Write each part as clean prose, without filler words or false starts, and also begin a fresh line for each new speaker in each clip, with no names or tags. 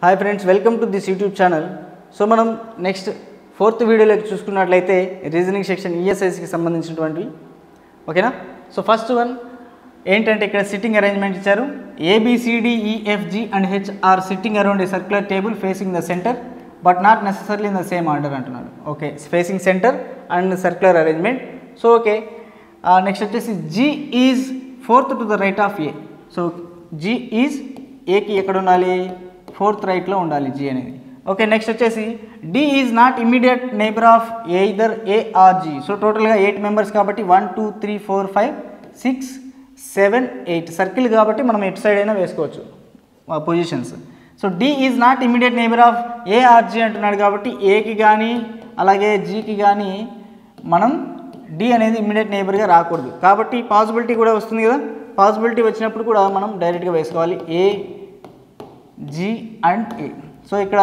Hi friends, welcome to this YouTube channel. So మనం next fourth వీడియోలోకి చూసుకున్నట్లయితే reasoning section ఈఎస్ఐసికి సంబంధించినటువంటివి. ఓకేనా? సో ఫస్ట్ వన్ ఏంటంటే ఇక్కడ సిట్టింగ్ అరేంజ్మెంట్ ఇచ్చారు. ABCDEFG and H are sitting around a circular table facing the centre but not necessarily in the same order అంటున్నాడు. Okay, facing centre and circular arrangement. So okay, next వచ్చేసి G is fourth to the right of A. So G is ఏకి ఎక్కడ ఉండాలి? Fourth రైట్లో ఉండాలి G అనేది. Okay, next వచ్చేసి D is not immediate neighbour of either A or G. So టోటల్గా 8 members కాబట్టి 1 2 3 4 5 6 7 8 సర్కిల్ కాబట్టి మనం ఎటు సైడ్ అయినా వేసుకోవచ్చు positions. So D is not immediate neighbour of A or G అంటున్నాడు కాబట్టి ఏకి కానీ అలాగే Gకి కానీ మనం D అనేది ఇమ్మీడియట్ నైబర్గా రాకూడదు. కాబట్టి పాసిబిలిటీ కూడా వస్తుంది కదా, పాసిబిలిటీ వచ్చినప్పుడు కూడా మనం డైరెక్ట్గా వేసుకోవాలి A G and A. So ఇక్కడ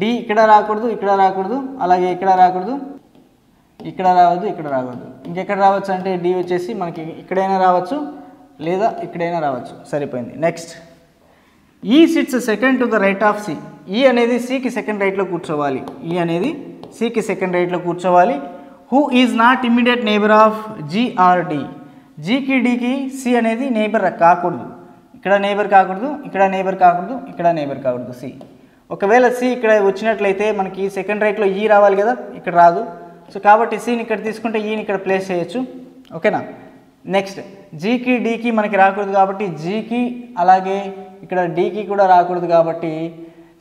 D ఇక్కడ రాకూడదు, ఇక్కడ రాకూడదు, అలాగే ఇక్కడ రాకూడదు, ఇక్కడ రావద్దు, ఇక్కడ రాకూడదు. ఇంకెక్కడ రావచ్చు అంటే D వచ్చేసి మనకి ఇక్కడైనా రావచ్చు లేదా ఇక్కడైనా రావచ్చు. సరిపోయింది. Next E sits second to the right of C. E అనేది Cకి సెకండ్ రైట్లో కూర్చోవాలి. E అనేది Cకి సెకండ్ రైట్లో కూర్చోవాలి. Who is not immediate neighbour of G or D. Gకి Dకి C అనేది నైబర్ కాకూడదు. ఇక్కడ నైబర్ కాకూడదు, ఇక్కడ నైబర్ కాకూడదు, ఇక్కడ నైబర్ కాకూడదు C. ఒకవేళ C ఇక్కడ వచ్చినట్లయితే మనకి సెకండ్ రైట్లో E రావాలి కదా, ఇక్కడ రాదు. సో కాబట్టి Cని ఇక్కడ తీసుకుంటే Eని ఇక్కడ ప్లేస్ చేయొచ్చు. ఓకేనా? నెక్స్ట్ Gకి Dకి మనకి రాకూడదు కాబట్టి Gకి అలాగే ఇక్కడ Dకి కూడా రాకూడదు కాబట్టి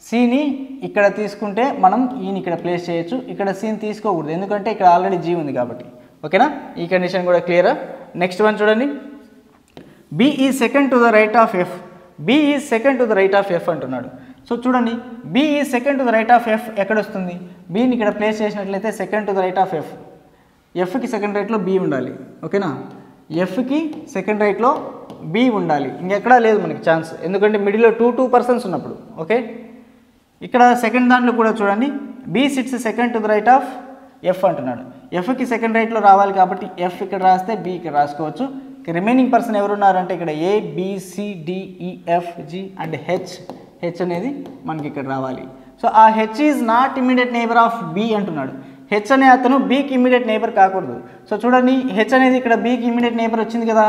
Cని ఇక్కడ తీసుకుంటే మనం Eని ఇక్కడ ప్లేస్ చేయొచ్చు. ఇక్కడ Cని తీసుకోకూడదు ఎందుకంటే ఇక్కడ ఆల్రెడీ G ఉంది కాబట్టి. ఓకేనా? ఈ కండిషన్ కూడా క్లియరా? నెక్స్ట్ వన్ చూడండి. B is second to the right of F. B is second to the right of F అంటున్నాడు. సో చూడండి, B is second to the right of F ఎక్కడ వస్తుంది? Bని ఇక్కడ ప్లేస్ చేసినట్లయితే second to the right of F. Fకి second రైట్లో B ఉండాలి. ఓకేనా? Fకి సెకండ్ రైట్లో B ఉండాలి. ఇంకెక్కడా లేదు మనకి ఛాన్స్, ఎందుకంటే మిడిల్లో 2 పర్సన్స్ ఉన్నప్పుడు. ఓకే, ఇక్కడ సెకండ్ దాంట్లో కూడా చూడండి, B sits second to the right of F అంటున్నాడు. Fకి సెకండ్ రైట్లో రావాలి కాబట్టి F ఇక్కడ రాస్తే B ఇక్కడ రాసుకోవచ్చు. రిమైనింగ్ పర్సన్ ఎవరున్నారంటే ఇక్కడ A B C D E F G and H అనేది మనకి ఇక్కడ రావాలి. సో ఆ H is not immediate neighbour of B అంటున్నాడు. H అనే అతను Bకి ఇమ్మీడియట్ నైబర్ కాకూడదు. సో చూడండి, H అనేది ఇక్కడ Bకి ఇమ్మీడియట్ నైబర్ వచ్చింది కదా,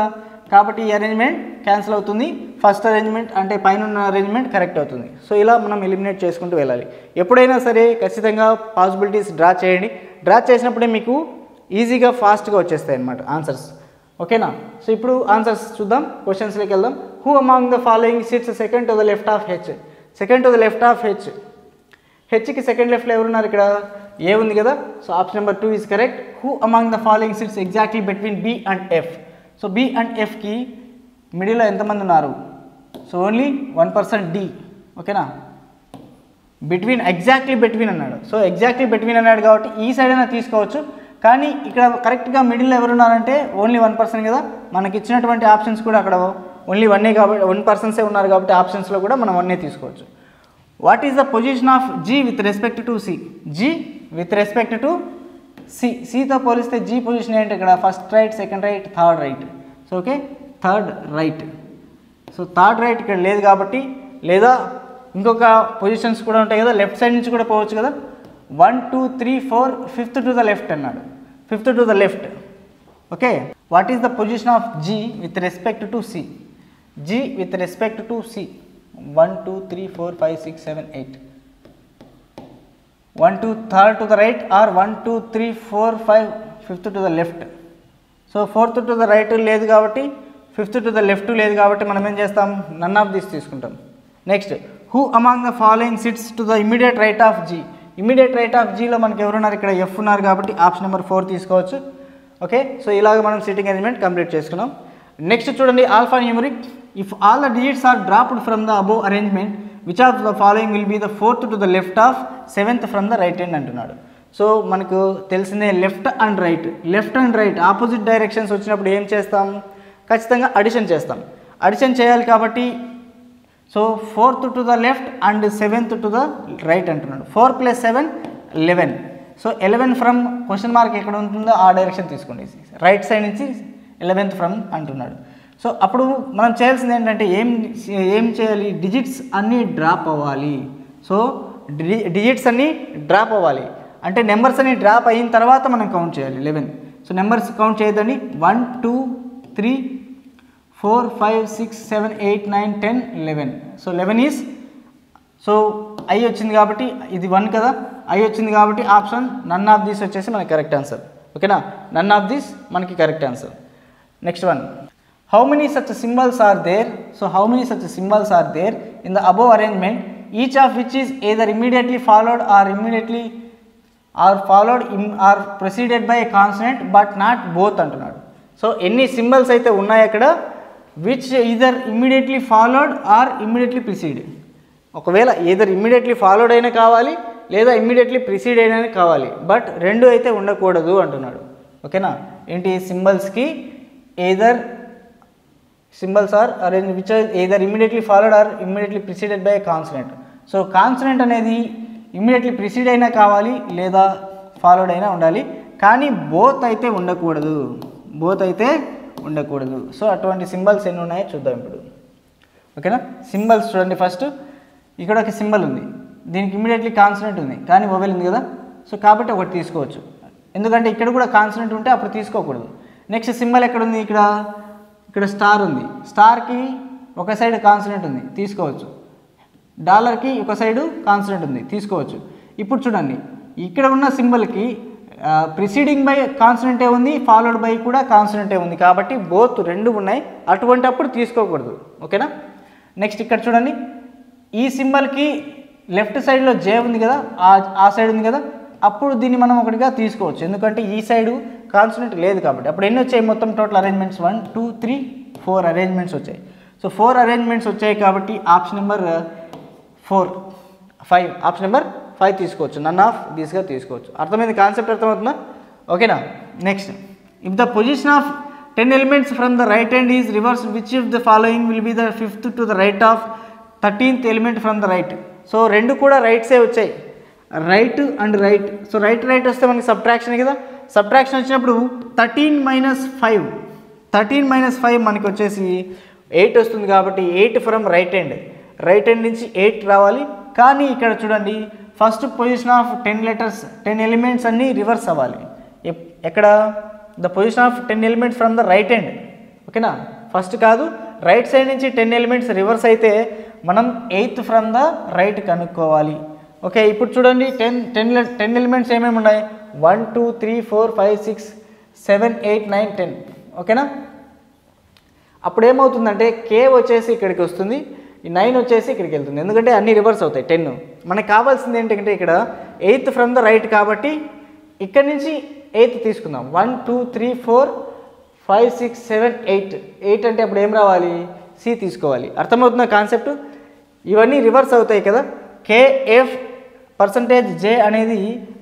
కాబట్టి ఈ అరేంజ్మెంట్ క్యాన్సిల్ అవుతుంది. ఫస్ట్ అరేంజ్మెంట్ అంటే పైన ఉన్న అరేంజ్మెంట్ కరెక్ట్ అవుతుంది. సో ఇలా మనం ఎలిమినేట్ చేసుకుంటూ వెళ్ళాలి. ఎప్పుడైనా సరే ఖచ్చితంగా పాసిబిలిటీస్ డ్రా చేయండి. డ్రా చేసినప్పుడే మీకు ఈజీగా ఫాస్ట్గా వచ్చేస్తాయి అన్నమాట ఆన్సర్స్. ఓకేనా? సో ఇప్పుడు ఆన్సర్స్ చూద్దాం, క్వశ్చన్స్లోకి వెళ్దాం. Who among the following sits second to the left of H. Second to the left of H. Hకి సెకండ్ లెఫ్ట్లో ఎవరున్నారు? ఇక్కడ A ఉంది కదా. So option number 2 is correct. Who among the following sits exactly between B and F. So B and Fకి మిడిల్లో ఎంతమంది ఉన్నారు? So only 1% D. ఓకేనా? బిట్వీన్, ఎగ్జాక్ట్లీ బిట్వీన్ అన్నాడు. సో ఎగ్జాక్ట్లీ బిట్వీన్ అన్నాడు కాబట్టి ఈ సైడ్ అయినా తీసుకోవచ్చు, కానీ ఇక్కడ కరెక్ట్గా మిడిల్లో ఎవరున్నారంటే ఓన్లీ 1% కదా. మనకి ఇచ్చినటువంటి ఆప్షన్స్ కూడా అక్కడ ఓన్లీ 1 కాబట్టి 1% ఉన్నారు కాబట్టి ఆప్షన్స్లో కూడా మనం 1 తీసుకోవచ్చు. What is the position of G with respect to C? G with respect to C. Cతో పోలిస్తే G పొజిషన్ ఏంటి? ఇక్కడ first right, second right, third right. So okay, third right. So third right ఇక్కడ లేదు కాబట్టి, లేదా ఇంకొక పొజిషన్స్ కూడా ఉంటాయి కదా, లెఫ్ట్ సైడ్ నుంచి కూడా పోవచ్చు కదా. 1 2 3 4 5th టు ద లెఫ్ట్ అన్నాడు. 5th to the left. Okay, what is the position of G with respect to C? G with respect to C 1 2 3 4 5 6 7 8. 1 2 third to the right are 1 2 3 4 5 5th to the left. So 4th to the right లేదు కాబట్టి, 5th to the left లేదు కాబట్టి మనం ఏం చేస్తాం? None of this తీసుకుంటాం. Next, who among the following sits to the immediate right of G? Immediate right of Gలో మనకి ఎవరున్నారు? ఇక్కడ F ఉన్నారు కాబట్టి ఆప్షన్ నెంబర్ 4 తీసుకోవచ్చు. ఓకే, సో ఇలాగ మనం సిట్టింగ్ అరేంజ్మెంట్ కంప్లీట్ చేసుకున్నాం. నెక్స్ట్ చూడండి, alphanumeric. If all the digits are dropped from the above arrangement which of the following will be the 4th to the left of 7th from the right hand అంటున్నాడు. So మనకు తెలిసిందే left and right. Left and right opposite directions వచ్చినప్పుడు ఏం చేస్తాం? ఖచ్చితంగా addition చేస్తాం. Addition చేయాలి కాబట్టి so 4th to the left and 7th to the right అంటున్నాడు. 4 + 7 11. సో 11 ఫ్రమ్ క్వశ్చన్ మార్క్ ఎక్కడ ఉంటుందో ఆ డైరెక్షన్ తీసుకోండి. రైట్ సైడ్ నుంచి 11th ఫ్రమ్ అంటున్నాడు. సో అప్పుడు మనం చేయాల్సింది ఏంటంటే ఏం చేయాలి? డిజిట్స్ అన్నీ డ్రాప్ అవ్వాలి. సో డిజిట్స్ అన్నీ డ్రాప్ అవ్వాలి, అంటే నెంబర్స్ అన్ని డ్రాప్ అయిన తర్వాత మనం కౌంట్ చేయాలి 11. సో నెంబర్స్ కౌంట్ చేయొద్దండి. 1 2 3 4 5 6 7 8 9 10 11. సో 11 ఈజ్, సో ఐ వచ్చింది కాబట్టి ఇది 1 కదా, ఐ వచ్చింది కాబట్టి ఆప్షన్ నన్ ఆఫ్ దిస్ వచ్చేసి మనకి కరెక్ట్ ఆన్సర్. ఓకేనా, నన్ ఆఫ్ దిస్ మనకి correct answer. Next one, how many such symbols are there? So how many such symbols are there in the above arrangement, each of which is either immediately followed or proceeded by a consonant but not both అంటున్నాడు. So ఎన్ని symbols అయితే ఉన్నాయి అక్కడ, which either immediately followed or immediately preceded. ఒకవేళ either immediately followed అయినా కావాలి లేదా immediately precede అయినా కావాలి, బట్ రెండు అయితే ఉండకూడదు అంటున్నాడు. ఓకేనా, ఏంటి సింబల్స్కి either symbols are arrange which either immediately followed or immediately preceded by consonant. So consonant అనేది ఇమ్మీడియట్లీ ప్రిసీడ్ అయినా కావాలి లేదా ఫాలోడ్ అయినా ఉండాలి, కానీ బోత్ అయితే ఉండకూడదు, బోత్ అయితే ఉండకూడదు. సో అటువంటి సింబల్స్ ఎన్ని ఉన్నాయో చూద్దాం ఇప్పుడు. ఓకేనా, సింబల్స్ చూడండి. ఫస్ట్ ఇక్కడ ఒక సింబల్ ఉంది, దీనికి ఇమ్మీడియట్లీ కాన్సనెంట్ ఉంది కానీ వొవెల్ ఉంది కదా, సో కాబట్టి ఒకటి తీసుకోవచ్చు, ఎందుకంటే ఇక్కడ కూడా కాన్సనెంట్ ఉంటే అప్పుడు తీసుకోకూడదు. నెక్స్ట్ సింబల్ ఎక్కడ ఉంది, ఇక్కడ స్టార్ ఉంది, స్టార్కి ఒక సైడ్ కాన్సనెంట్ ఉంది తీసుకోవచ్చు, డాలర్కి ఒక సైడు కాన్సనెంట్ ఉంది తీసుకోవచ్చు. ఇప్పుడు చూడండి, ఇక్కడ ఉన్న సింబల్కి ప్రిసీడింగ్ బై కాన్సనెంటే ఉంది, ఫాలోడ్ బై కూడా కాన్సనెంటే ఉంది, కాబట్టి బోత్ రెండు ఉన్నాయి, అటువంటి అప్పుడు తీసుకోకూడదు. ఓకేనా, నెక్స్ట్ ఇక్కడ చూడండి, ఈ సింబల్కి లెఫ్ట్ సైడ్లో జే ఉంది కదా, ఆ సైడ్ ఉంది కదా, అప్పుడు దీన్ని మనం ఒకటిగా తీసుకోవచ్చు, ఎందుకంటే ఈ సైడు కాన్సనెంట్ లేదు కాబట్టి. అప్పుడు ఎన్ని వచ్చాయి మొత్తం టోటల్ అరేంజ్మెంట్స్ 1 2 3 4 అరేంజ్మెంట్స్ వచ్చాయి. సో 4 అరేంజ్మెంట్స్ వచ్చాయి కాబట్టి ఆప్షన్ నెంబర్ 5 ఆప్షన్ నెంబర్ 5 తీసుకోవచ్చు, నన్ ఆఫ్ దిస్గా తీసుకోవచ్చు. అర్థమైంది, కాన్సెప్ట్ అర్థమవుతుందా? ఓకేనా, next, if the position of 10 elements from the right hand is reverse, which if the following will be the 5th to the right of 13th element from the right. So రెండు కూడా రైట్సే వచ్చాయి, right and right. So right వస్తే మనకి subtraction కదా, subtraction వచ్చినప్పుడు 13 - 5 మనకి వచ్చేసి 8 వస్తుంది, కాబట్టి 8 ఫ్రమ్ రైట్ హ్యాండ్ నుంచి 8 రావాలి. కానీ ఇక్కడ చూడండి, ఫస్ట్ పొజిషన్ ఆఫ్ 10 ఎలిమెంట్స్ అన్నీ రివర్స్ అవ్వాలి. ఎక్కడ, the position of 10 elements from the right hand. ఓకేనా, ఫస్ట్ కాదు, రైట్ సైడ్ నుంచి 10 ఎలిమెంట్స్ రివర్స్ అయితే మనం 8th ఫ్రమ్ ద రైట్ కనుక్కోవాలి. ఓకే, ఇప్పుడు చూడండి 10 ఎలిమెంట్స్ ఏమేమి ఉన్నాయి, 1 2 3 4 5 6 7 8 9 10. ఓకేనా, అప్పుడు ఏమవుతుందంటే కే వచ్చేసి ఇక్కడికి వస్తుంది, ఈ 9 వచ్చేసి ఇక్కడికి వెళ్తుంది, ఎందుకంటే అన్నీ రివర్స్ అవుతాయి 10. మనకు కావాల్సింది ఏంటంటే ఇక్కడ 8th ఫ్రమ్ ద రైట్, కాబట్టి ఇక్కడ నుంచి 8th తీసుకుందాం. 1 2 3 4 5 6 7 8 అంటే అప్పుడు ఏం రావాలి, సి తీసుకోవాలి. అర్థమవుతున్న కాన్సెప్ట్, ఇవన్నీ రివర్స్ అవుతాయి కదా, కేఎఫ్ %J అనేది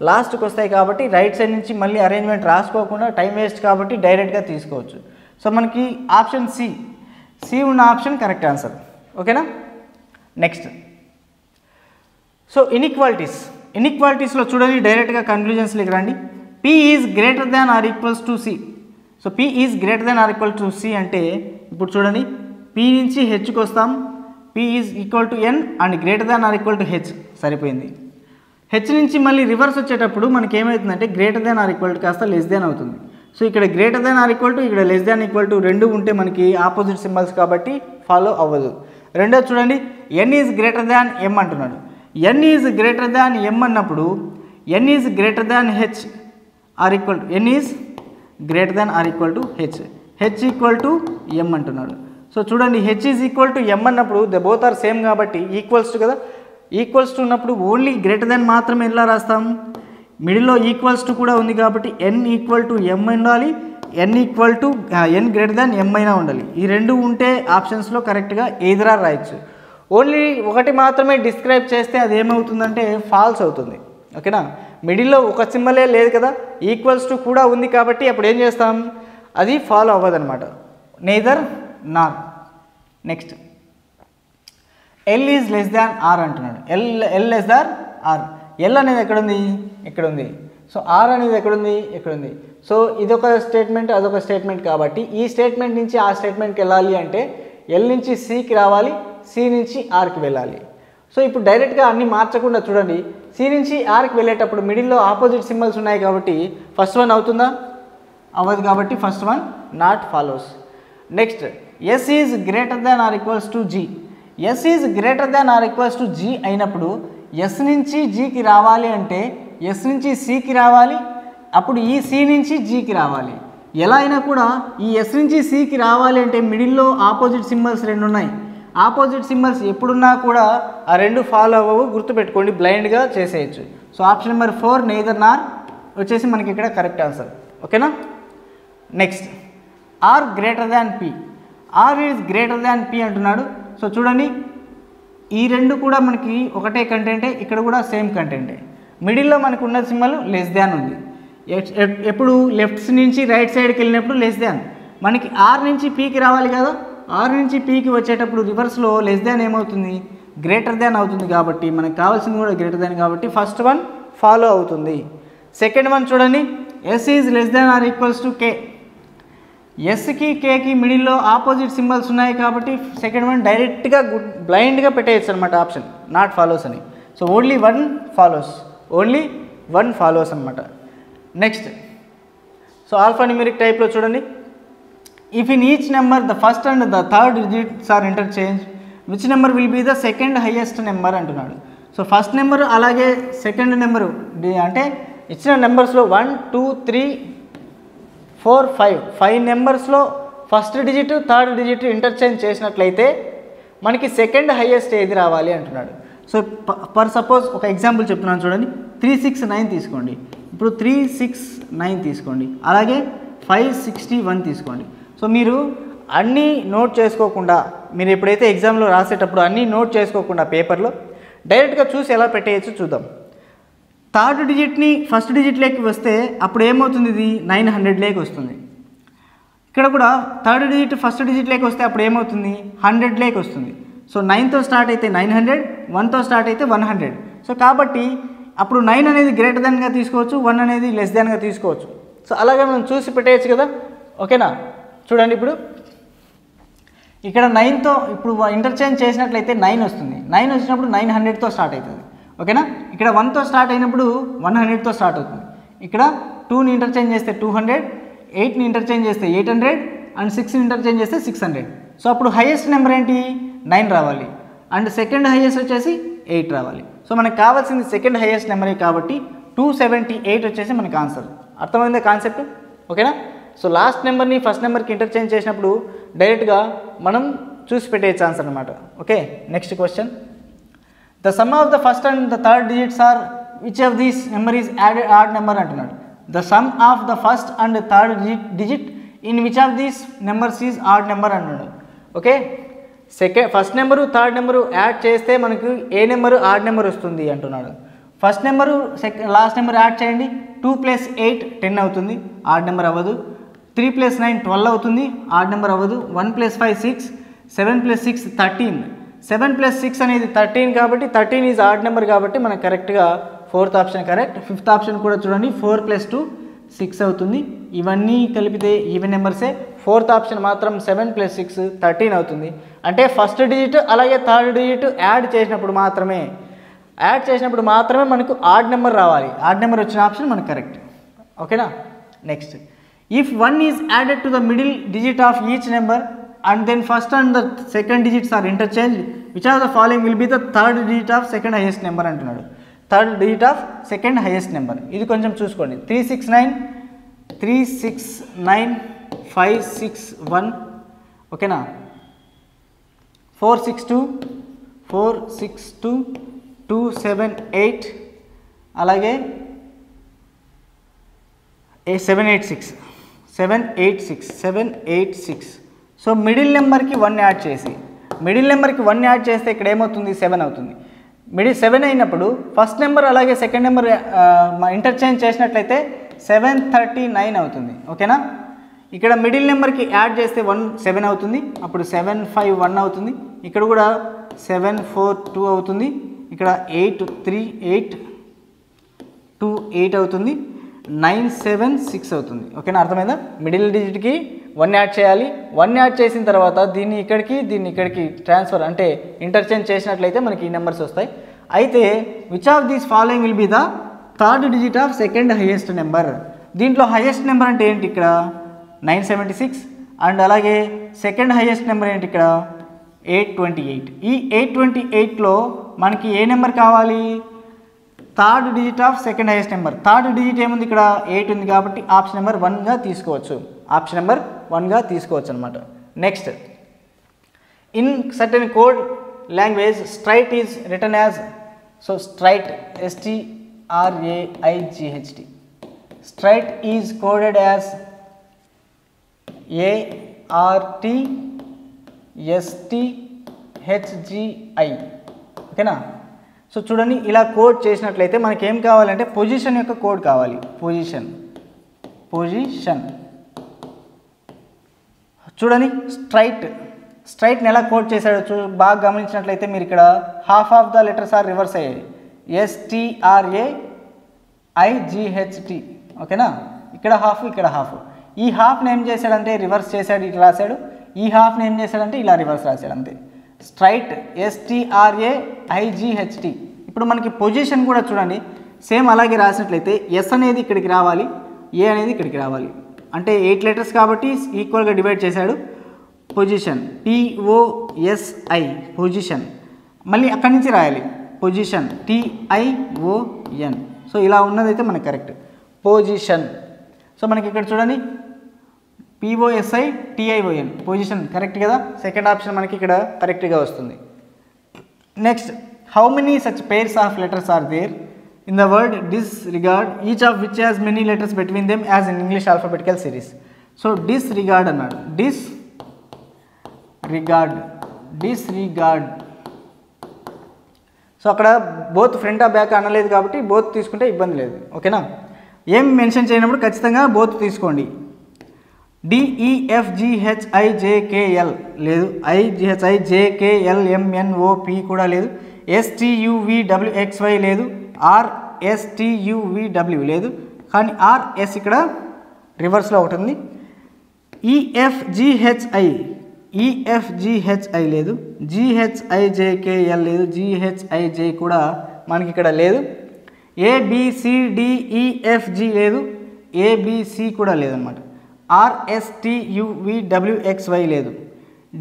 లాస్ట్కి వస్తాయి, కాబట్టి రైట్ సైడ్ నుంచి మళ్ళీ అరేంజ్మెంట్ రాసుకోకుండా టైం వేస్ట్ కాబట్టి డైరెక్ట్గా తీసుకోవచ్చు. సో మనకి ఆప్షన్ సి ఉన్న ఆప్షన్ కరెక్ట్ ఆన్సర్. ఓకేనా, నెక్స్ట్, సో ఇన్ఈక్వాలిటీస్లో చూడండి, డైరెక్ట్గా కన్క్లూజన్స్లోకి రండి. P is greater than or equals to C. So P is greater than or equal to C అంటే ఇప్పుడు చూడండి, P నుంచి హెచ్కి వస్తాం, P is equal to N and greater than or equal to H, సరిపోయింది. హెచ్ నుంచి మళ్ళీ reverse వచ్చేటప్పుడు మనకి ఏమవుతుందంటే greater than or equal to కాస్త లెస్ దాన్ అవుతుంది. సో ఇక్కడ greater than or equal to, ఇక్కడ లెస్ దాన్ ఈక్వల్ టు రెండు ఉంటే మనకి ఆపోజిట్ సింబల్స్ కాబట్టి ఫాలో అవ్వదు. రెండోది చూడండి, N is greater than M అంటున్నాడు. N is greater than M అన్నప్పుడు N is greater than H R equal to, N is greater than or equal to H equal to M అంటున్నాడు. So చూడండి, H is equal to M అన్నప్పుడు the both are same కాబట్టి equals to కదా, equals to ఉన్నప్పుడు only greater than మాత్రమే ఎలా రాస్తాం, మిడిల్లో ఈక్వల్స్ టు కూడా ఉంది కాబట్టి N ఈక్వల్ టు M ఉండాలి, N గ్రేటర్ దాన్ M అయినా ఉండాలి. ఈ రెండు ఉంటే ఆప్షన్స్లో కరెక్ట్గా ఎదురా రాయొచ్చు. ఓన్లీ ఒకటి మాత్రమే డిస్క్రైబ్ చేస్తే అది ఏమవుతుందంటే ఫాల్స్ అవుతుంది. ఓకేనా, మిడిల్లో ఒక సింబలే లేదు కదా, ఈక్వల్స్ టు కూడా ఉంది కాబట్టి అప్పుడు ఏం చేస్తాం, అది ఫాలో అవ్వదన్నమాట, neither nor. Next, L is less than R అంటున్నాడు. L less than R, L అనేది ఎక్కడుంది, ఇక్కడ ఉంది. సో ఆర్ అనేది ఎక్కడుంది, ఇక్కడ ఉంది. సో ఇదొక స్టేట్మెంట్, అదొక స్టేట్మెంట్, కాబట్టి ఈ స్టేట్మెంట్ నుంచి ఆ స్టేట్మెంట్కి వెళ్ళాలి అంటే ఎల్ నుంచి సికి రావాలి, సి నుంచి ఆర్కి వెళ్ళాలి. సో ఇప్పుడు డైరెక్ట్గా అన్ని మార్చకుండా చూడండి, సి నుంచి ఆర్కి వెళ్ళేటప్పుడు మిడిల్లో ఆపోజిట్ సింబల్స్ ఉన్నాయి కాబట్టి ఫస్ట్ వన్ అవుతుందా? అవ్వదు కాబట్టి first one not follows. Next S is greater than or equals to G. S is greater than or equals to G అయినప్పుడు ఎస్ నుంచి జీకి రావాలి అంటే ఎస్ నుంచి సికి రావాలి, అప్పుడు ఈ సి నుంచి జీకి రావాలి. ఎలా అయినా కూడా ఈ ఎస్ నుంచి సికి రావాలి అంటే మిడిల్లో ఆపోజిట్ సింబల్స్ రెండు ఉన్నాయి. ఆపోజిట్ సింబల్స్ ఎప్పుడున్నా కూడా ఆ రెండు ఫాలో అవ్వవు, గుర్తుపెట్టుకోండి, బ్లైండ్గా చేసేయచ్చు. సో ఆప్షన్ నెంబర్ 4 నెయిదర్ నార్ వచ్చేసి మనకి ఇక్కడ కరెక్ట్ ఆన్సర్. ఓకేనా? Next R greater than P. R is greater than P అంటున్నాడు. సో చూడండి, ఈ రెండు కూడా మనకి ఒకటే కంటెంటే, ఇక్కడ కూడా సేమ్ కంటెంటే. మిడిల్లో మనకు ఉన్న సింబల్ లెస్ దాన్ ఉంది. ఎప్పుడు లెఫ్ట్ నుంచి రైట్ సైడ్కి వెళ్ళినప్పుడు లెస్ దాన్, మనకి ఆర్ నుంచి పీకి రావాలి కదా, ఆర్ నుంచి పీకి వచ్చేటప్పుడు రివర్స్లో లెస్ దాన్ ఏమవుతుంది? గ్రేటర్ దాన్ అవుతుంది. కాబట్టి మనకు కావాల్సింది కూడా గ్రేటర్ దాన్ కాబట్టి ఫస్ట్ వన్ ఫాలో అవుతుంది. సెకండ్ వన్ చూడండి, S is less than or equals to K. ఎస్కి కేకి మిడిల్లో ఆపోజిట్ సింబల్స్ ఉన్నాయి కాబట్టి సెకండ్ వన్ డైరెక్ట్గా బ్లైండ్గా పెట్టేయచ్చు అనమాట, ఆప్షన్ నాట్ ఫాలోస్ అని. So only one follows, only one follows అనమాట. నెక్స్ట్ సో ఆల్ఫా న్యూమరిక్ టైప్లో చూడండి, if in each number the first and the third digits are interchange which number will be the second highest number అంటున్నాడు. So first number అలాగే second number అంటే ఇచ్చిన నెంబర్స్లో 1 2 3 4 5 నెంబర్స్లో first digit third digit interchange చేసినట్లయితే మనకి సెకండ్ హైయెస్ట్ ఏది రావాలి అంటున్నాడు. సో పర్ సపోజ్ ఒక ఎగ్జాంపుల్ చెప్తున్నాను చూడండి, 369 తీసుకోండి. ఇప్పుడు 369 తీసుకోండి, అలాగే 561 తీసుకోండి. సో మీరు అన్నీ నోట్ చేసుకోకుండా, మీరు ఎప్పుడైతే ఎగ్జామ్లో రాసేటప్పుడు అన్నీ నోట్ చేసుకోకుండా పేపర్లో డైరెక్ట్గా చూసి ఎలా పెట్టేయచ్చు చూద్దాం. థర్డ్ డిజిట్ని ఫస్ట్ డిజిట్లోకి వస్తే అప్పుడు ఏమవుతుంది? ఇది 900 లేకి వస్తుంది. ఇక్కడ కూడా థర్డ్ డిజిట్ ఫస్ట్ డిజిట్లోకి వస్తే అప్పుడు ఏమవుతుంది? 100 లేకి వస్తుంది. సో 9తో స్టార్ట్ అయితే 900, 1తో స్టార్ట్ అయితే 100. సో కాబట్టి అప్పుడు 9 అనేది గ్రేటర్ దాన్గా తీసుకోవచ్చు, 1 అనేది లెస్ దాన్గా తీసుకోవచ్చు. సో అలాగే మనం చూసి పెట్టేయచ్చు కదా. ఓకేనా? చూడండి, ఇప్పుడు ఇక్కడ 9తో ఇప్పుడు ఇంటర్చేంజ్ చేసినట్లయితే 9 వస్తుంది. 9 వచ్చినప్పుడు 900తో స్టార్ట్ అవుతుంది. ఓకేనా? ఇక్కడ 1తో స్టార్ట్ అయినప్పుడు 100తో స్టార్ట్ అవుతుంది. ఇక్కడ 2ని ఇంటర్చేంజ్ చేస్తే 200, 8ని ఇంటర్చేంజ్ చేస్తే 800 అండ్ 6ని ఇంటర్చేంజ్ చేస్తే 600. సో అప్పుడు హైయెస్ట్ నెంబర్ ఏంటి? 9 రావాలి. అండ్ సెకండ్ హైయెస్ట్ వచ్చేసి 8 రావాలి. సో మనకు కావాల్సింది సెకండ్ హైయెస్ట్ నెంబరే కాబట్టి 278 వచ్చేసి మనకి ఆన్సర్. అర్థమైందా కాన్సెప్ట్? ఓకేనా? సో లాస్ట్ నెంబర్ని ఫస్ట్ నెంబర్కి ఇంటర్చేంజ్ చేసినప్పుడు డైరెక్ట్గా మనం చూసి పెట్టేయచ్చు ఆన్సర్ అనమాట. Okay, next question. The sum of the first and the third digits are which of these number is odd number అంటున్నాడు. The sum of the first and third digit in which of these numbers is odd number అంటున్నాడు. Okay, first number third number add చేస్తే మనకు ఏ number odd number వస్తుంది అంటున్నాడు. First number last number add చేయండి. 2 + 8 10 అవుతుంది, odd number అవ్వదు. 3 + 9 12 అవుతుంది, ఆడ్ నెంబర్ అవ్వదు. 1 + 5 6, 7 + 6 13. 7 + 6 అనేది 13 కాబట్టి 13 ఈజ్ ఆడ్ నెంబర్ కాబట్టి మనకు కరెక్ట్గా 4th option correct. 5th option కూడా చూడండి, 4 + 2 6 అవుతుంది. ఇవన్నీ కలిపితే ఈవెన్ నెంబర్సే. 4th ఆప్షన్ మాత్రం 7 + 6 13 అవుతుంది. అంటే ఫస్ట్ డిజిట్ అలాగే థర్డ్ డిజిట్ యాడ్ చేసినప్పుడు మాత్రమే మనకు ఆడ్ నెంబర్ రావాలి. ఆడ్ నెంబర్ వచ్చిన ఆప్షన్ మనకు కరెక్ట్. ఓకేనా? Next, if 1 is added to the middle digit of each number and then first and the second digits are interchanged, which of the following will be the third digit of second highest number అంటున్నాడు. Third digit of second highest number ఇది కొంచెం చూసుకోండి. 369 561 ఓకేనా, 462 278 అలాగే 786. So middle నెంబర్కి 1 add చేస్తే ఇక్కడ ఏమవుతుంది? 7 అవుతుంది. 7 అయినప్పుడు ఫస్ట్ నెంబర్ అలాగే సెకండ్ నెంబర్ ఇంటర్చేంజ్ చేసినట్లయితే 739 అవుతుంది. ఓకేనా? ఇక్కడ మిడిల్ నెంబర్కి యాడ్ చేస్తే 7 అవుతుంది, అప్పుడు 751 అవుతుంది. ఇక్కడ కూడా 742 అవుతుంది. ఇక్కడ 828 అవుతుంది. 976 అవుతుంది. ఓకేనా? అర్థమైందా? మిడిల్ డిజిట్కి 1 యాడ్ చేయాలి. 1 యాడ్ చేసిన తర్వాత దీన్ని ఇక్కడికి ట్రాన్స్ఫర్ అంటే ఇంటర్చేంజ్ చేసినట్లయితే మనకి ఈ నెంబర్స్ వస్తాయి. అయితే which of these following will be the third digit of second highest number. దీంట్లో హైయెస్ట్ నెంబర్ అంటే ఏంటి ఇక్కడ 976 అండ్ అలాగే సెకండ్ హైయెస్ట్ నెంబర్ ఏంటి ఇక్కడ 828. ఈ 828లో మనకి ఏ నెంబర్ కావాలి? Third digit of second highest number. Third digit ఏముంది ఇక్కడ 8 ఉంది కాబట్టి ఆప్షన్ నెంబర్ 1గా తీసుకోవచ్చు. ఆప్షన్ నెంబర్ 1గా తీసుకోవచ్చు అనమాట. Next, in certain code language straight is return as, so straight STRAIGHT, straight is coded as ARTSTHGI. ఓకేనా? సో చూడండి, ఇలా కోడ్ చేసినట్లయితే మనకి ఏం కావాలంటే పొజిషన్ యొక్క కోడ్ కావాలి. పొజిషన్ చూడండి, స్ట్రైట్ని ఎలా కోడ్ చేశాడో బాగా గమనించినట్లయితే మీరు ఇక్కడ half of the letters are reverse అయ్యాయి. STRAIGHT. ఓకేనా? ఇక్కడ హాఫ్, ఇక్కడ హాఫ్. ఈ హాఫ్ని ఏం చేశాడంటే రివర్స్ చేశాడు, ఇట్లా రాశాడు. ఈ హాఫ్ని ఏం చేశాడంటే ఇలా రివర్స్ రాశాడు, అంతే. Straight STRAIGHT. ఇప్పుడు మనకి పొజిషన్ కూడా చూడండి సేమ్ అలాగే రాసినట్లయితే ఎస్ అనేది ఇక్కడికి రావాలి, ఏ అనేది ఇక్కడికి రావాలి. అంటే 8 లెటర్స్ కాబట్టి ఈక్వల్గా డివైడ్ చేశాడు. Position POSI, position. మళ్ళీ అక్కడి నుంచి రాయాలి పొజిషన్ TION. సో ఇలా ఉన్నదైతే మనకి కరెక్ట్ పొజిషన్. సో మనకి ఇక్కడ చూడండి POSI TION, పొజిషన్ కరెక్ట్ కదా. సెకండ్ ఆప్షన్ మనకి ఇక్కడ కరెక్ట్గా వస్తుంది. Next, how many such pairs of letters are there in the word disregard, each of which has many letters between them as in English alphabetical series. So disregard అన్నాడు. Disregard. So అక్కడ both front ఆ back అనలేదు కాబట్టి both తీసుకుంటే ఇబ్బంది లేదు. ఓకేనా? ఏం మెన్షన్ చేయనప్పుడు ఖచ్చితంగా బోత్ తీసుకోండి. DEFGHIJKL లేదు, IGHIJKLMNOP కూడా లేదు, STUVWXY లేదు, RSTUVW లేదు, కానీ RS ఇక్కడ రివర్స్లో ఒకటి ఉంది. EFGHI లేదు, GHIJKL లేదు, GHIJ కూడా మనకి ఇక్కడ లేదు, ABCDEFG లేదు, ABC కూడా లేదన్నమాట, RSTUVWXY లేదు,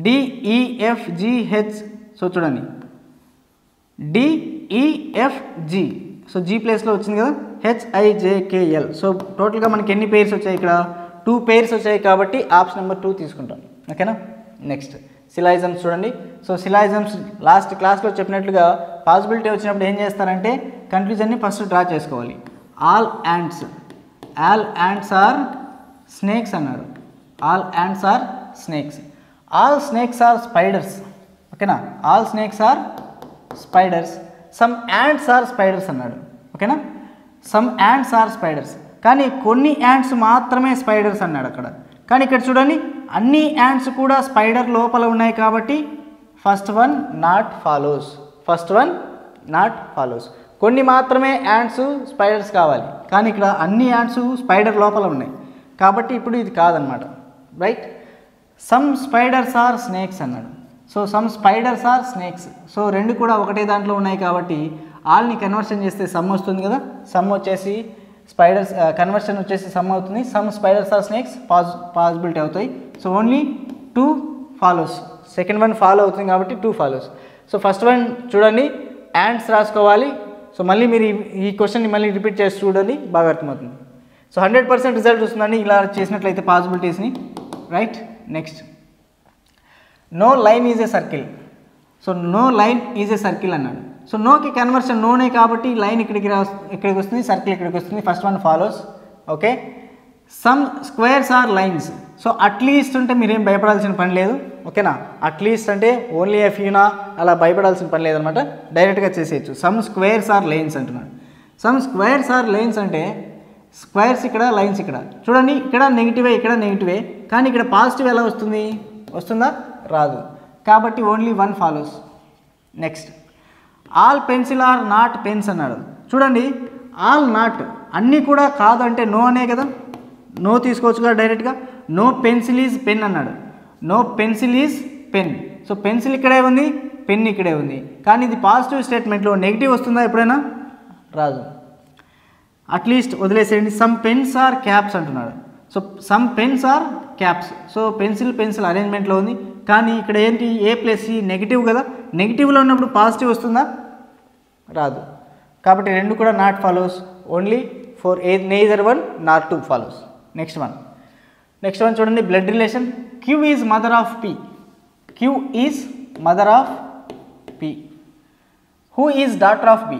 DEFGH. సో చూడండి DEFG, సో G ప్లేస్లో వచ్చింది కదా, HIJKL. సో టోటల్గా మనకి ఎన్ని పేర్స్ వచ్చాయి ఇక్కడ? 2 పేర్స్ వచ్చాయి కాబట్టి ఆప్షన్ నెంబర్ 2 తీసుకుంటాం. ఓకేనా? నెక్స్ట్, సిలాయిజమ్స్ చూడండి. సో సిలాయిజమ్స్ లాస్ట్ క్లాస్లో చెప్పినట్లుగా పాసిబిలిటీ వచ్చినప్పుడు ఏం చేస్తారంటే కన్ఫ్యూజన్ని ఫస్ట్ డ్రా చేసుకోవాలి. ఆల్ యాంట్స్ ఆర్ స్నేక్స్ అన్నాడు. All ants are snakes. All snakes are spiders. ఓకేనా? All snakes are spiders. Some ants are spiders అన్నాడు. ఓకేనా? Some ants are spiders. కానీ కొన్ని యాంట్స్ మాత్రమే స్పైడర్స్ అన్నాడు అక్కడ. కానీ ఇక్కడ చూడండి అన్ని యాంట్స్ కూడా స్పైడర్ లోపల ఉన్నాయి కాబట్టి ఫస్ట్ వన్ నాట్ ఫాలోస్. కొన్ని మాత్రమే యాంట్స్ స్పైడర్స్ కావాలి, కానీ ఇక్కడ అన్ని యాంట్స్ స్పైడర్ లోపల ఉన్నాయి కాబట్టి ఇప్పుడు ఇది కాదనమాట. Right? Some spiders are snakes అన్నాడు. So some spiders are snakes. So రెండు కూడా ఒకటే దాంట్లో ఉన్నాయి కాబట్టి ఆల్ని కన్వర్షన్ చేస్తే సమ్ వస్తుంది కదా. సమ్ వచ్చేసి స్పైడర్స్ కన్వర్షన్ వచ్చేసి సమ్ అవుతుంది. Some spiders are snakes possibility అవుతాయి. So only 2 follows. Second one follow అవుతుంది కాబట్టి 2 ఫాలోస్. సో ఫస్ట్ వన్ చూడండి యాంట్స్ రాసుకోవాలి. సో మళ్ళీ మీరు ఈ క్వశ్చన్ని మళ్ళీ రిపీట్ చేసి చూడండి, బాగా అర్థమవుతుంది. సో 100% రిజల్ట్ వస్తుందండి ఇలా చేసినట్లయితే పాసిబిలిటీస్ని. Right? Next, no line is a circle. So no line is a circle అన్నాడు. సో నోకి కన్వర్షన్ నోనే కాబట్టి లైన్ ఇక్కడికి వస్తుంది, సర్కిల్ ఇక్కడికి వస్తుంది. First one follows. Okay. Some squares are lines. So at least అంటే మీరేం భయపడాల్సిన పని లేదు. ఓకేనా? అట్లీస్ట్ అంటే ఓన్లీ ఎ ఫ్యూనా అలా భయపడాల్సిన పని లేదనమాట, డైరెక్ట్గా చేసేయచ్చు. సమ్ స్క్వేర్స్ ఆర్ లైన్స్ అంటున్నాడు. సమ్ స్క్వేర్స్ ఆర్ లైన్స్ అంటే స్క్వేర్స్ ఇక్కడ, లైన్స్ ఇక్కడ. చూడండి ఇక్కడ నెగిటివే, ఇక్కడ నెగిటివే, కానీ ఇక్కడ పాజిటివ్ ఎలా వస్తుంది? వస్తుందా? రాదు. కాబట్టి only 1 follows. Next, all pencil are not pens అన్నాడు. చూడండి ఆల్ నాట్, అన్నీ కూడా కాదు అంటే నో అనే కదా. నో తీసుకోవచ్చు కదా డైరెక్ట్గా. నో పెన్సిల్ ఈజ్ పెన్ అన్నాడు. No pencil is pen. So pencil ఇక్కడే ఉంది, పెన్ ఇక్కడే ఉంది. కానీ ఇది పాజిటివ్ స్టేట్మెంట్లో నెగిటివ్ వస్తుందా ఎప్పుడైనా? రాదు. అట్లీస్ట్ వదిలేసేయండి. సమ్ పెన్స్ ఆర్ క్యాప్స్ అంటున్నాడు. So some pens are caps. So pencil అరేంజ్మెంట్లో ఉంది. కానీ ఇక్కడ ఏంటి, ఏ ప్లస్ ఈ నెగిటివ్ కదా. నెగిటివ్లో ఉన్నప్పుడు పాజిటివ్ వస్తుందా? రాదు. కాబట్టి రెండు కూడా not follows. Only for neither one nor two follows. Next one చూడండి. Blood relation. Q is mother of P. Q is mother of P. Who is daughter of B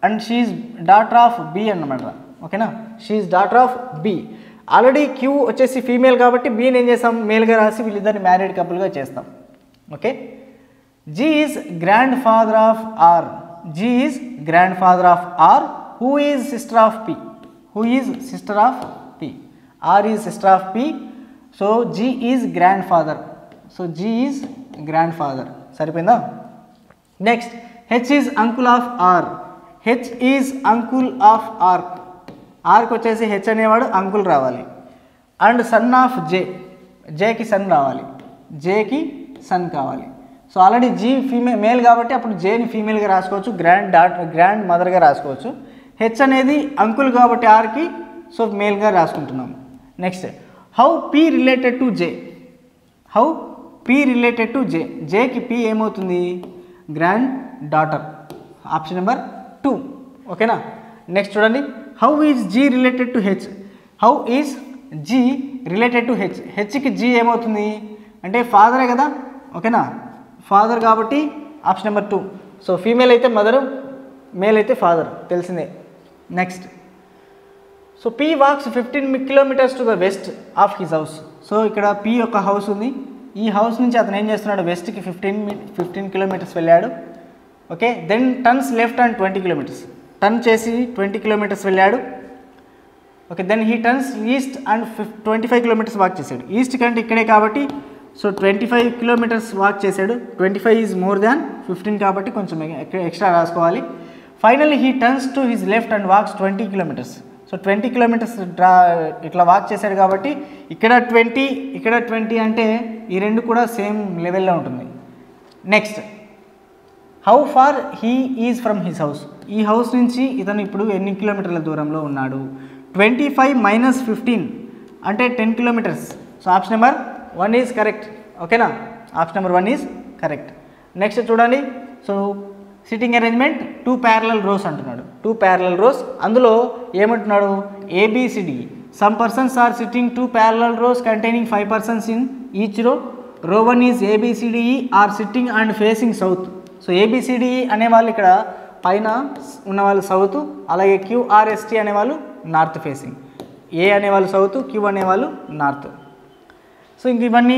and she is daughter of B అన్నమాట. ఓకేనా, she is daughter of B. Already Q వచ్చేసి female కాబట్టి బీని ఏం చేస్తాం, మేల్గా రాసి వీళ్ళిద్దరిని married కపుల్గా చేస్తాం. Okay. G is grand father of R. G is grand father of R. Who is sister of P. Who is sister of P. R is sister of P. So G is grand father. So G is grand father. సరిపోయిందా? Next, H is uncle of R. H is uncle of R. ఆర్కి వచ్చేసి H అనేవాడు uncle రావాలి. And son of J. జేకి son రావాలి. జేకి son కావాలి. So already G male కాబట్టి అప్పుడు జేని ఫీమేల్గా రాసుకోవచ్చు, గ్రాండ్ మదర్గా రాసుకోవచ్చు. హెచ్ అనేది అంకుల్ కాబట్టి ఆర్కి, సో మేల్గా రాసుకుంటున్నాము. Next, how P related to J. How P related to J. జేకి పీ ఏమవుతుంది, గ్రాండ్ డాటర్. Option number 2. ఓకేనా. నెక్స్ట్ చూడండి. How is G related to H. How is G related to H. హెచ్కి G ఏమవుతుంది అంటే ఫాదరే కదా. ఓకేనా, ఫాదర్ కాబట్టి ఆప్షన్ నెంబర్ 2. సో ఫీమేల్ అయితే మదరు, మేల్ అయితే ఫాదర్, తెలిసిందే. Next, so P walks 15 kilometres to the west of his house. So ఇక్కడ పీ యొక్క హౌస్ ఉంది. ఈ హౌస్ నుంచి అతను ఏం చేస్తున్నాడు, వెస్ట్కి 15 కిలోమీటర్స్ వెళ్ళాడు. Okay. Then turns left and 20 kilometres. Turn చేసి 20 కిలోమీటర్స్ వెళ్ళాడు. Okay. Then he turns east and 25 kilometres walk చేశాడు. ఈస్ట్ కంటే ఇక్కడే కాబట్టి సో 25 కిలోమీటర్స్ వాక్ చేశాడు. 25 ఈజ్ మోర్ దాన్ 15 కాబట్టి కొంచెం ఎక్స్ట్రా రాసుకోవాలి. Finally he turns to his left and walks 20 kilometres. So 20 kilometres ఇట్లా వాక్ చేశాడు కాబట్టి ఇక్కడ 20 ఇక్కడ 20 అంటే ఈ రెండు కూడా సేమ్ లెవెల్లో ఉంటుంది. Next, how far he is from his house. ఈ హౌస్ నుంచి ఇతను ఇప్పుడు ఎన్ని కిలోమీటర్ల దూరంలో ఉన్నాడు. 25 మైనస్ 15 అంటే 10 kilometres. So option number 1 is correct. ఓకేనా, option number 1 is correct. Next చూడండి. So sitting arrangement 2 parallel rows అంటున్నాడు. 2 ప్యారలల్ రోస్. అందులో ఏమంటున్నాడు, A B C D. Some persons are sitting 2 parallel rows containing 5 persons in each row. Row 1 is A B C D E are sitting and facing south. So A B C D E అనేవాళ్ళు ఇక్కడ పైన ఉన్నవాళ్ళు south, అలాగే క్యూఆర్ఎస్టీ అనేవాళ్ళు నార్త్ ఫేసింగ్. ఏ అనేవాళ్ళు సౌత్, క్యూ అనేవాళ్ళు నార్త్. సో ఇంక ఇవన్నీ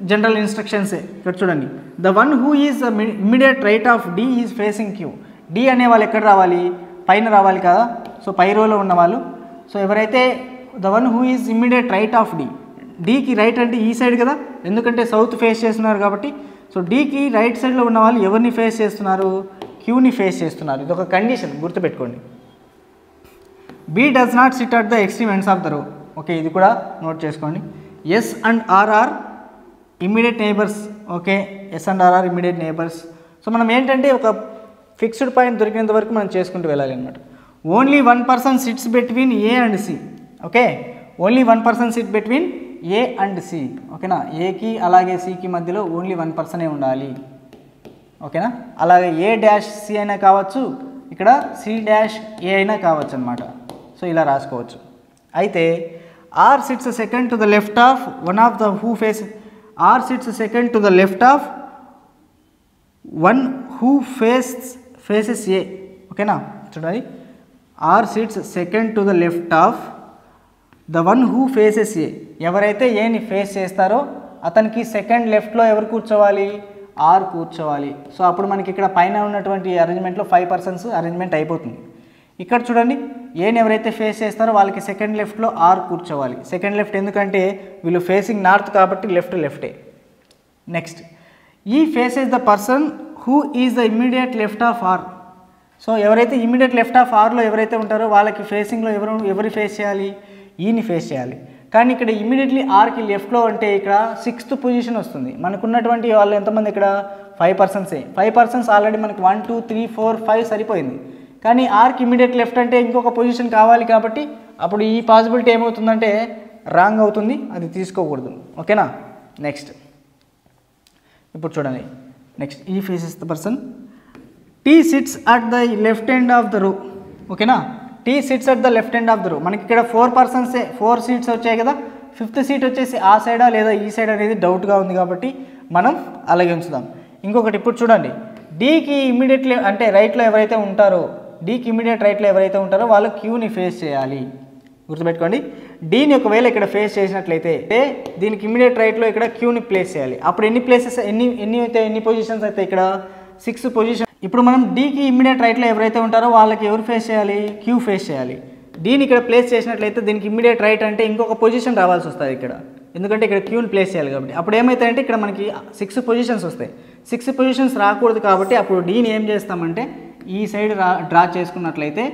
జనరల్ ఇన్స్ట్రక్షన్సే. ఇక్కడ చూడండి. The one who is immediate right of D is facing Q. D అనేవాళ్ళు ఎక్కడ రావాలి, పైన రావాలి కదా. సో పై రోలో ఉన్నవాళ్ళు. సో ఎవరైతే the one who is immediate right of D. డీకి రైట్ అంటే ఈ సైడ్ కదా, ఎందుకంటే సౌత్ ఫేస్ చేస్తున్నారు కాబట్టి. సో డీకి రైట్ సైడ్లో ఉన్న వాళ్ళు ఎవరిని ఫేస్ చేస్తున్నారు, క్యూని ఫేస్ చేస్తున్నారు. ఇది ఒక కండిషన్, గుర్తుపెట్టుకోండి. B does not sit at the extreme ends of the row. Okay, ఇది కూడా నోట్ చేసుకోండి. S and R are immediate neighbours. Okay, S and R are immediate neighbours. So మనం ఏంటంటే ఒక ఫిక్స్డ్ పాయింట్ దొరికినంత వరకు మనం చేసుకుంటూ వెళ్ళాలి అనమాట. Only 1 person sits between A and C. Okay, only 1 person sit between A and C. ఓకేనా, ఏకి అలాగే సికి మధ్యలో ఓన్లీ 1 పర్సనే ఉండాలి. ఓకేనా, అలాగే ఏ డాష్ సి అయినా కావచ్చు, ఇక్కడ సి డాష్ ఏ అయినా కావచ్చు అనమాట. సో ఇలా రాసుకోవచ్చు. అయితే R sits second to the left of one of the who face. R sits second to the left of one who faces A. ఓకేనా, చూడండి. R sits second to the left of the one who faces A. ఎవరైతే ఏని face చేస్తారో అతనికి second లెఫ్ట్లో ఎవరు కూర్చోవాలి, are కూర్చోవాలి. సో అప్పుడు మనకి ఇక్కడ పైన ఉన్నటువంటి అరేంజ్మెంట్లో 5 పర్సన్స్ అరేంజ్మెంట్ అయిపోతుంది. ఇక్కడ చూడండి, ఏని ఎవరైతే ఫేస్ చేస్తారో వాళ్ళకి సెకండ్ లెఫ్ట్లో ఆర్ కూర్చోవాలి. సెకండ్ లెఫ్ట్ ఎందుకంటే వీళ్ళు ఫేసింగ్ నార్త్ కాబట్టి లెఫ్టే. Next, E faces the person who is the immediate left of R. So ఎవరైతే ఇమ్మీడియట్ లెఫ్ట్ ఆఫ్ ఆర్లో ఎవరైతే ఉంటారో వాళ్ళకి ఫేసింగ్లో ఎవరు ఫేస్ చేయాలి, ఈని ఫేస్ చేయాలి. కానీ ఇక్కడ ఇమీడియట్లీ ఆర్కి లెఫ్ట్లో అంటే ఇక్కడ 6th పొజిషన్ వస్తుంది. మనకున్నటువంటి వాళ్ళు ఎంతమంది ఇక్కడ 5 పర్సన్సే. 5 పర్సన్స్ ఆల్రెడీ మనకి 1 2 3 4 5 సరిపోయింది. కానీ ఆర్కి ఇమీడియట్ లెఫ్ట్ అంటే ఇంకొక పొజిషన్ కావాలి కాబట్టి అప్పుడు ఈ పాసిబిలిటీ ఏమవుతుందంటే రాంగ్ అవుతుంది, అది తీసుకోకూడదు. ఓకేనా. నెక్స్ట్ ఇప్పుడు చూడండి. Next E faces the person T sits at the left end of the row. ఓకేనా. T sits at the left end of the row. మనకి ఇక్కడ 4 పర్సన్సే 4 సీట్స్ వచ్చాయి కదా. 5th సీట్ వచ్చేసి ఆ సైడా లేదా ఈ సైడ్ అనేది డౌట్గా ఉంది కాబట్టి మనం అలాగే ఉంచుదాం. ఇంకొకటి ఇప్పుడు చూడండి. డీకి ఇమీడియట్లీ అంటే రైట్లో ఎవరైతే ఉంటారో, డీకి ఇమీడియట్ రైట్లో ఎవరైతే ఉంటారో వాళ్ళు క్యూని ఫేస్ చేయాలి. గుర్తుపెట్టుకోండి. డీని ఒకవేళ ఇక్కడ ఫేస్ చేసినట్లయితే దీనికి ఇమీడియట్ రైట్లో ఇక్కడ క్యూని ప్లేస్ చేయాలి. అప్పుడు ఎన్ని ప్లేసెస్ ఎన్ని పొజిషన్స్ అయితే ఇక్కడ 6 పొజిషన్. ఇప్పుడు మనం డీకి ఇమీడియట్ రైట్లో ఎవరైతే ఉంటారో వాళ్ళకి ఎవరు ఫేస్ చేయాలి, క్యూ ఫేస్ చేయాలి. డీని ఇక్కడ ప్లేస్ చేసినట్లయితే దీనికి ఇమీడియట్ రైట్ అంటే ఇంకొక పొజిషన్ రావాల్సి వస్తుంది ఇక్కడ, ఎందుకంటే ఇక్కడ క్యూని ప్లేస్ చేయాలి కాబట్టి. అప్పుడు ఏమవుతాయంటే ఇక్కడ మనకి 6 పొజిషన్స్ వస్తాయి. 6 పొజిషన్స్ రాకూడదు కాబట్టి అప్పుడు డీని ఏం చేస్తామంటే ఈ సైడ్ డ్రా చేసుకున్నట్లయితే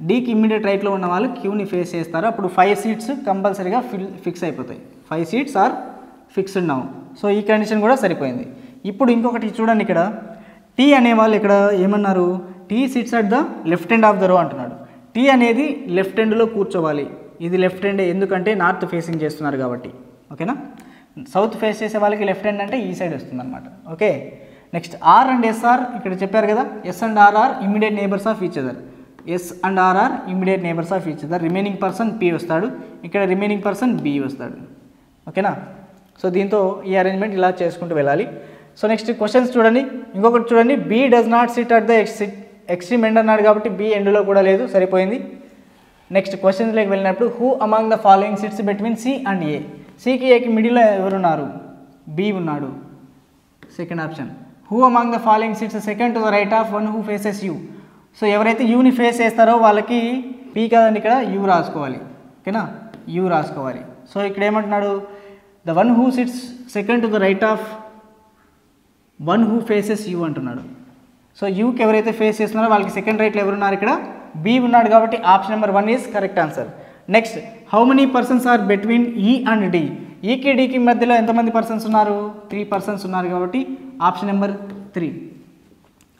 డీకి ఇమ్మీడియట్ రైట్లో ఉన్న వాళ్ళు క్యూని ఫేస్ చేస్తారు. అప్పుడు 5 సీట్స్ కంపల్సరీగా ఫిక్స్ అయిపోతాయి. 5 seats are fixed now. So ఈ కండిషన్ కూడా సరిపోయింది. ఇప్పుడు ఇంకొకటి చూడండి. ఇక్కడ టీ అనేవాళ్ళు ఇక్కడ ఏమన్నారు, T sits at the left end of the row అంటున్నాడు. టీ అనేది లెఫ్ట్ ఎండ్లో కూర్చోవాలి. ఇది లెఫ్ట్ ఎండ్ ఎందుకంటే నార్త్ ఫేసింగ్ చేస్తున్నారు కాబట్టి. ఓకేనా. సౌత్ ఫేస్ చేసే వాళ్ళకి లెఫ్ట్ ఎండ్ అంటే ఈ సైడ్ వస్తుంది అనమాట. Okay. Next R and S R ఇక్కడ చెప్పారు కదా. S and R are immediate neighbours of each other. S and R are immediate neighbours of each other. Remaining person P వస్తాడు, ఇక్కడ రిమైనింగ్ పర్సన్ బి వస్తాడు. ఓకేనా. సో దీంతో ఈ అరేంజ్మెంట్ ఇలా చేసుకుంటూ వెళ్ళాలి. సో నెక్స్ట్ క్వశ్చన్స్ చూడండి. ఇంకొకటి చూడండి. B does not sit at the extreme end అన్నాడు కాబట్టి బి ఎండ్లో కూడా లేదు, సరిపోయింది. నెక్స్ట్ క్వశ్చన్స్లోకి వెళ్ళినప్పుడు who among the following sits between C and A. సికి ఏకి మిడిల్లో ఎవరున్నారు, బి ఉన్నాడు. Second option. Who among the following sits second to the right of one who faces U. So ఎవరైతే యూని ఫేస్ చేస్తారో వాళ్ళకి పీ కదండి, ఇక్కడ యూ రాసుకోవాలి. ఓకేనా, యూ రాసుకోవాలి. సో ఇక్కడ ఏమంటున్నాడు, the one who sits second to the right of one who faces you అంటున్నాడు. సో యూకి ఎవరైతే ఫేస్ చేస్తున్నారో వాళ్ళకి సెకండ్ రైట్లో ఎవరున్నారు, ఇక్కడ బి ఉన్నాడు కాబట్టి option number 1 is correct answer. Next, how many persons are between E and D. ఈకి డికి మధ్యలో ఎంతమంది పర్సన్స్ ఉన్నారు, 3 పర్సన్స్ ఉన్నారు కాబట్టి ఆప్షన్ నెంబర్ 3.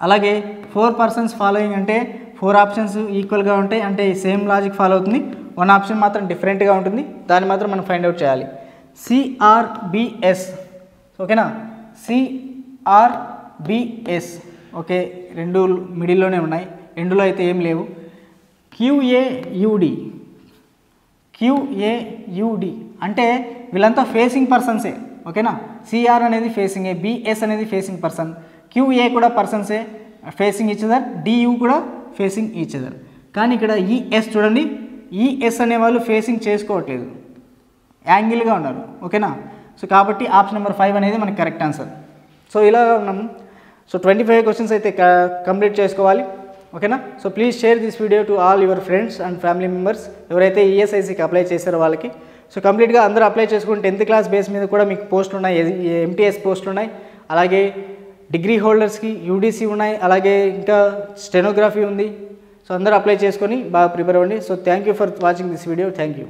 అలాగే 4 పర్సన్స్ ఫాలోయింగ్ అంటే 4 ఆప్షన్స్ ఈక్వల్గా ఉంటాయి, అంటే సేమ్ లాజిక్ ఫాలో అవుతుంది. 1 ఆప్షన్ మాత్రం డిఫరెంట్గా ఉంటుంది, దాన్ని మాత్రం మనం ఫైండ్ అవుట్ చేయాలి. సిఆర్బిఎస్. ఓకేనా, సిఆర్బిఎస్. ఓకే, రెండు మిడిల్లోనే ఉన్నాయి, ఎండులో అయితే ఏం లేవు. క్యూఏయుడి, క్యూఏయుడి అంటే వీళ్ళంతా ఫేసింగ్ పర్సన్సే. ఓకేనా, సిఆర్ అనేది ఫేసింగే, బిఎస్ అనేది ఫేసింగ్ పర్సన్, క్యూఏ కూడా పర్సన్సే ఫేసింగ్ ఈచ్ అదర్, డియు కూడా ఫేసింగ్ ఈచ్ అదర్. కానీ ఇక్కడ ఈఎస్ చూడండి, ఈఎస్ అనేవాళ్ళు ఫేసింగ్ చేసుకోవట్లేదు, యాంగిల్గా ఉన్నారు. ఓకేనా, సో కాబట్టి ఆప్షన్ నెంబర్ 5 అనేది మనకి కరెక్ట్ ఆన్సర్. సో ఇలా ఉన్నాం. సో 25 క్వశ్చన్స్ అయితే కంప్లీట్ చేసుకోవాలి. ఓకేనా, so please share this video to all your friends and family members ఎవరైతే ఈఎస్ఐసికి అప్లై చేశారో వాళ్ళకి. సో కంప్లీట్గా అందరూ అప్లై చేసుకుని 10th క్లాస్ బేస్ మీద కూడా మీకు పోస్టులు ఉన్నాయి, ఎంటీఎస్ పోస్టులు ఉన్నాయి, అలాగే డిగ్రీ హోల్డర్స్కి యూడీసీ ఉన్నాయి, అలాగే ఇంకా స్టెనోగ్రఫీ ఉంది. సో అందరూ అప్లై చేసుకొని బాగా ప్రిపేర్ అవ్వండి. So thank you for watching this video. Thank you.